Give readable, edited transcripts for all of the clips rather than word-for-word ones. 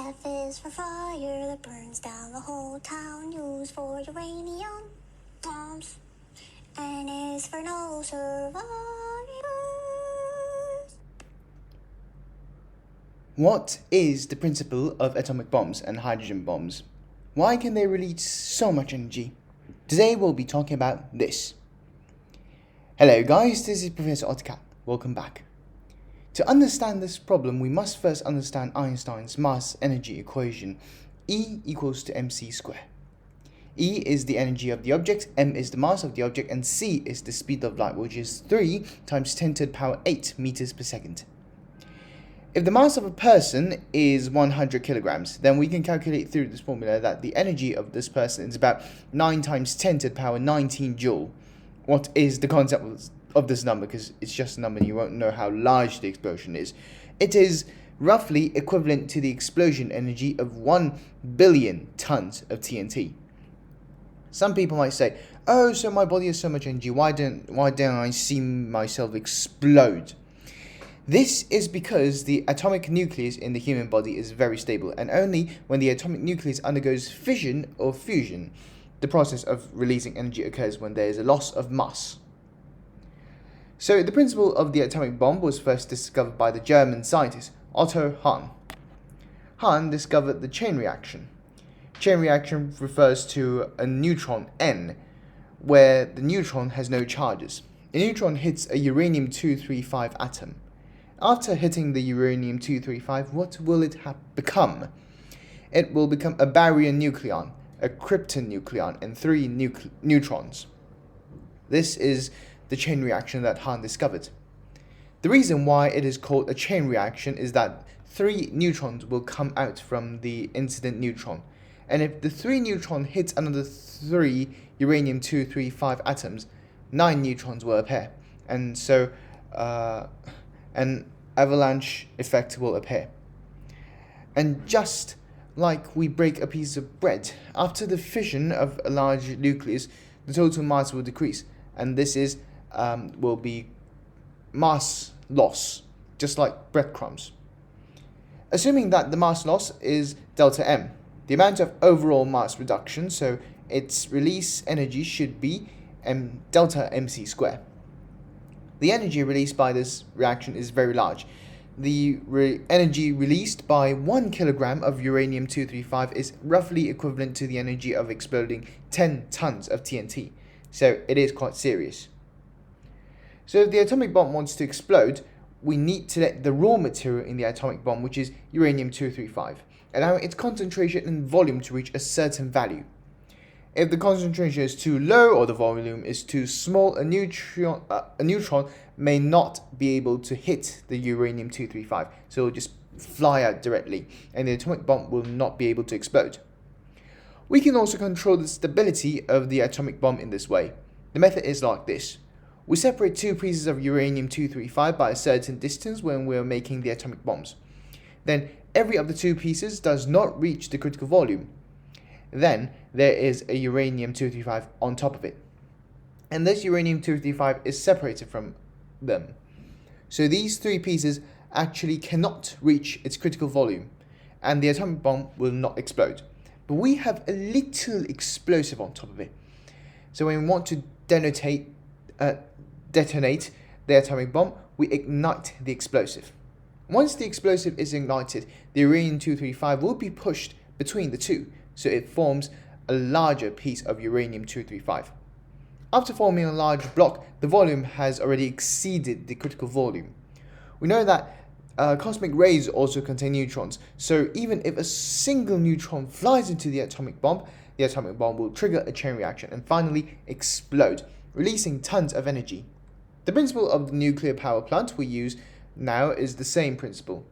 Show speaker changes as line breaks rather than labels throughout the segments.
F is for fire that burns down the whole town, used for uranium bombs. N is for no survivors.
What is the principle of atomic bombs and hydrogen bombs? Why can they release so much energy? Today we'll be talking about this. Hello guys, this is Professor Otkat. Welcome back. To understand this problem, we must first understand Einstein's mass-energy equation, E equals to mc squared. E is the energy of the object, m is the mass of the object, and c is the speed of light, which is 3 times 10 to the power 8 meters per second. If the mass of a person is 100 kilograms, then we can calculate through this formula that the energy of this person is about 9 times 10 to the power 19 joule. What is the concept of this number? Because it's just a number and you won't know how large the explosion is. It is roughly equivalent to the explosion energy of 1 billion tons of TNT. Some people might say, oh, so my body has so much energy, why don't I see myself explode? This is because the atomic nucleus in the human body is very stable, and only when the atomic nucleus undergoes fission or fusion, the process of releasing energy occurs when there is a loss of mass. So the principle of the atomic bomb was first discovered by the German scientist Otto Hahn. Hahn discovered the chain reaction. Chain reaction refers to a neutron N, where the neutron has no charges. A neutron hits a uranium-235 atom. After hitting the uranium-235, what will it become? It will become a baryon nucleon, a krypton nucleon, and 3 neutrons. This is the chain reaction that Hahn discovered. The reason why it is called a chain reaction is that 3 neutrons will come out from the incident neutron. And if the 3 neutron hits another 3 uranium-235 atoms, 9 neutrons will appear. And so an Avalanche Effect will appear. And just like we break a piece of bread, after the fission of a large nucleus, the total mass will decrease. And this will be mass loss, just like breadcrumbs. Assuming that the mass loss is delta M, the amount of overall mass reduction, so its release energy should be delta mc squared. The energy released by this reaction is very large. The energy released by 1 kilogram of uranium-235 is roughly equivalent to the energy of exploding 10 tons of TNT. So it is quite serious. So if the atomic bomb wants to explode, we need to let the raw material in the atomic bomb, which is uranium-235, allow its concentration and volume to reach a certain value. If the concentration is too low or the volume is too small, a neutron may not be able to hit the uranium-235, so it will just fly out directly, and the atomic bomb will not be able to explode. We can also control the stability of the atomic bomb in this way. The method is like this. We separate 2 pieces of uranium-235 by a certain distance when we are making the atomic bombs. Then every of the 2 pieces does not reach the critical volume. Then there is a uranium-235 on top of it. And this uranium-235 is separated from them. So these 3 pieces actually cannot reach its critical volume, and the atomic bomb will not explode. But we have a little explosive on top of it. So when we want to detonate the atomic bomb, we ignite the explosive. Once the explosive is ignited, the uranium-235 will be pushed between the 2, so it forms a larger piece of uranium-235. After forming a large block, the volume has already exceeded the critical volume. We know that cosmic rays also contain neutrons, so even if a single neutron flies into the atomic bomb will trigger a chain reaction and finally explode, releasing tons of energy. The principle of the nuclear power plant we use now is the same principle.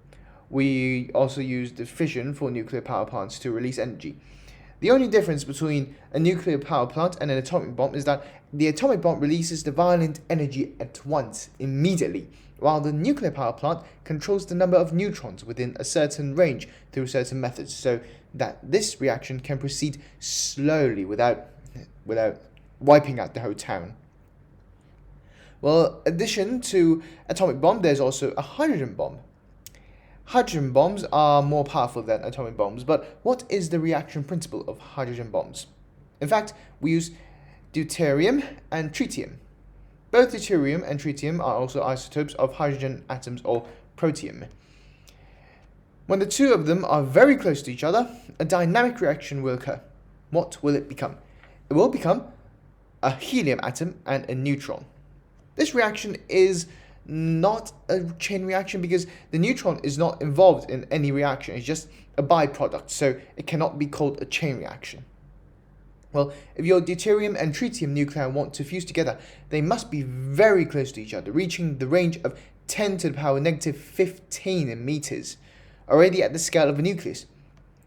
We also use the fission for nuclear power plants to release energy. The only difference between a nuclear power plant and an atomic bomb is that the atomic bomb releases the violent energy at once, immediately, while the nuclear power plant controls the number of neutrons within a certain range through certain methods, so that this reaction can proceed slowly without wiping out the whole town. Well, in addition to atomic bomb, there's also a hydrogen bomb. Hydrogen bombs are more powerful than atomic bombs, but what is the reaction principle of hydrogen bombs? In fact, we use deuterium and tritium. Both deuterium and tritium are also isotopes of hydrogen atoms or protium. When the two of them are very close to each other, a dynamic reaction will occur. What will it become? It will become a helium atom and a neutron. This reaction is not a chain reaction because the neutron is not involved in any reaction. It's just a byproduct, so it cannot be called a chain reaction. Well, if your deuterium and tritium nuclei want to fuse together, they must be very close to each other, reaching the range of 10 to the power negative 15 meters, already at the scale of a nucleus.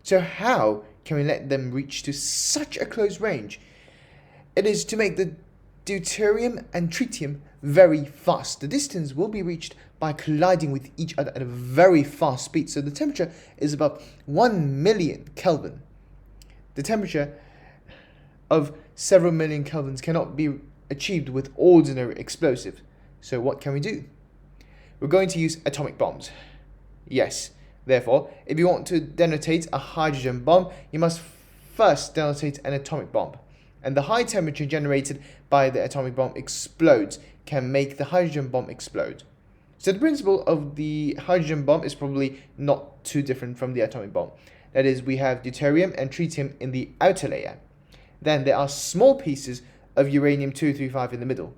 So how can we let them reach to such a close range? It is to make the deuterium and tritium very fast. The distance will be reached by colliding with each other at a very fast speed. So the temperature is above 1 million Kelvin. The temperature of several million kelvins cannot be achieved with ordinary explosives. So what can we do? We're going to use atomic bombs. Yes, therefore, if you want to denotate a hydrogen bomb, you must first denotate an atomic bomb. And the high temperature generated by the atomic bomb explodes can make the hydrogen bomb explode. So the principle of the hydrogen bomb is probably not too different from the atomic bomb. That is, we have deuterium and tritium in the outer layer. Then there are small pieces of uranium-235 in the middle.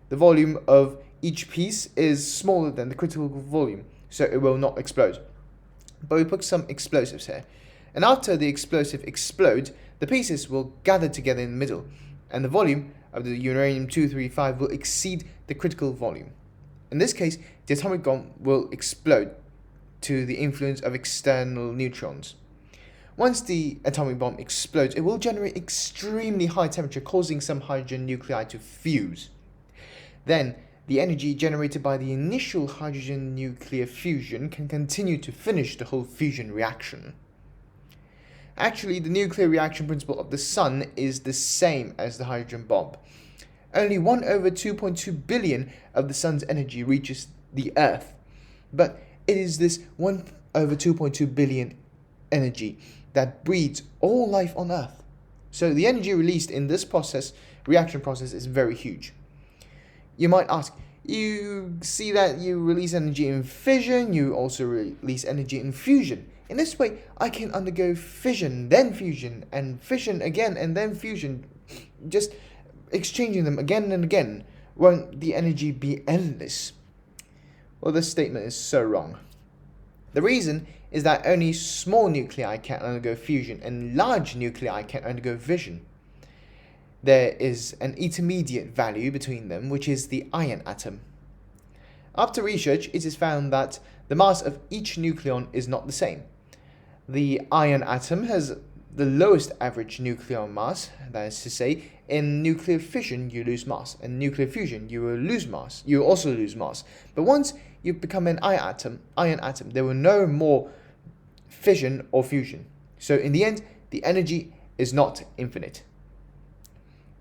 The volume of each piece is smaller than the critical volume, so it will not explode. But we put some explosives here. And after the explosive explodes, the pieces will gather together in the middle, and the volume of the uranium-235 will exceed the critical volume. In this case, the atomic bomb will explode to the influence of external neutrons. Once the atomic bomb explodes, it will generate extremely high temperature, causing some hydrogen nuclei to fuse. Then, the energy generated by the initial hydrogen nuclear fusion can continue to finish the whole fusion reaction. Actually, the nuclear reaction principle of the Sun is the same as the hydrogen bomb. Only 1 over 2.2 billion of the Sun's energy reaches the Earth. But it is this 1 over 2.2 billion energy that breeds all life on Earth. So the energy released in this reaction process is very huge. You might ask, you see that you release energy in fission, you also release energy in fusion. In this way, I can undergo fission, then fusion, and fission again, and then fusion. Just exchanging them again and again. Won't the energy be endless? Well, this statement is so wrong. The reason is that only small nuclei can undergo fusion and large nuclei can undergo fission. There is an intermediate value between them, which is the iron atom. After research, it is found that the mass of each nucleon is not the same. The iron atom has the lowest average nucleon mass, that is to say, in nuclear fission you lose mass, and nuclear fusion you will lose mass. You will also lose mass. But once you become an iron atom, there will no more fission or fusion. So in the end, the energy is not infinite.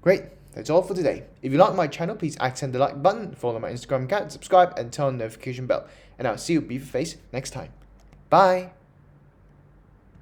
Great, that's all for today. If you like my channel, please accent the like button, follow my Instagram account, subscribe, and turn on the notification bell. And I'll see you beaver face next time. Bye!